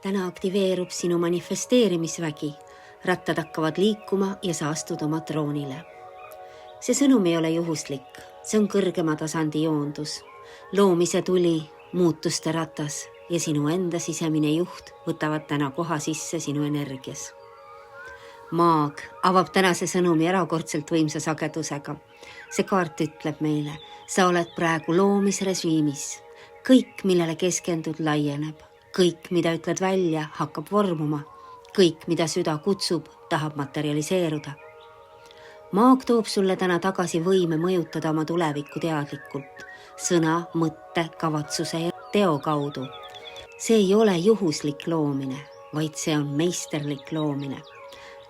Täna aktiveerub sinu manifesteerimisvägi. Rattad hakkavad liikuma ja sa astud oma troonile. See sõnum ei ole juhuslik, see on kõrgema tasandi joondus. Loomise tuli, muutuste ratas ja sinu enda sisemine juht võtavad täna koha sisse sinu energias. Maag avab tänase sõnumi erakordselt võimsa sagedusega. See kaart ütleb meile, sa oled praegu loomisrežiimis. Kõik, millele keskendud, laieneb. Kõik, mida ütled välja, hakkab vormuma. Kõik, mida süda kutsub, tahab materialiseeruda. Maag toob sulle täna tagasi võime mõjutada oma tulevikku teadlikult. Sõna, mõtte, kavatsuse ja teo kaudu. See ei ole juhuslik loomine, vaid see on meisterlik loomine.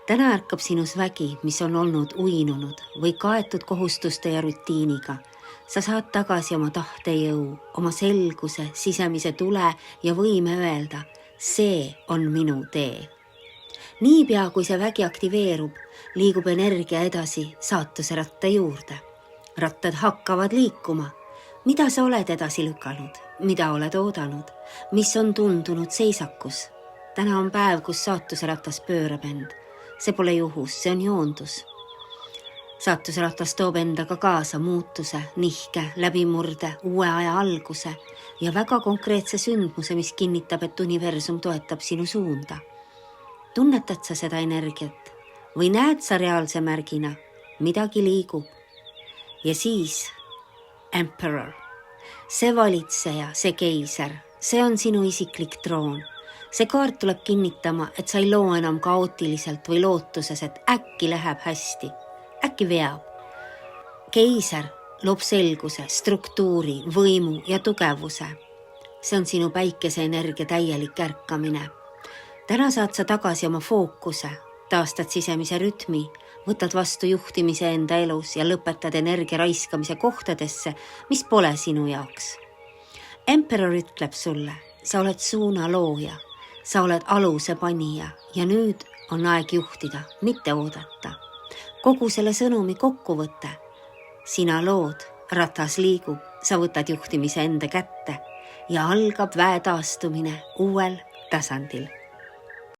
Täna ärkab sinus vägi, mis on olnud uinunud või kaetud kohustuste ja rutiiniga. Sa saad tagasi oma tahtejõu, oma selguse, sisemise tule ja võime öelda, see on minu tee. Niipea, kui see vägi aktiveerub, liigub energia edasi saatuse ratta juurde. Rattad hakkavad liikuma. Mida sa oled edasi lükanud? Mida oled oodanud? Mis on tundunud seisakus? Täna on päev, kus saatuse ratas pöörab end. See pole juhus, see on joondus. Saatuse ratas toob endaga kaasa muutuse, nihke, läbimurde, uue aja alguse ja väga konkreetse sündmuse, mis kinnitab, et universum toetab sinu suunda. Tunnetad sa seda energiat või näed sa reaalse märgina, midagi liigub. Ja siis Emperor, see valitseja, see keiser, see on sinu isiklik troon. See kaart tuleb kinnitama, et sa ei loo enam kaootiliselt või lootuses, et äkki läheb hästi, äkki veab. Keiser loob selguse, struktuuri, võimu ja tugevuse. See on sinu päikese energia täielik ärkamine. Täna saad sa tagasi oma fookuse, taastad sisemise rütmi, võtad vastu juhtimise enda elus ja lõpetad energia raiskamise kohtadesse, mis pole sinu jaoks. Emperor ütleb sulle, sa oled suuna looja. Sa oled aluse panija ja nüüd on aeg juhtida, mitte oodata. Kogu selle sõnumi kokkuvõte. Sina lood, ratas liigub, sa võtad juhtimise enda kätte ja algab väe taastumine uuel tasandil.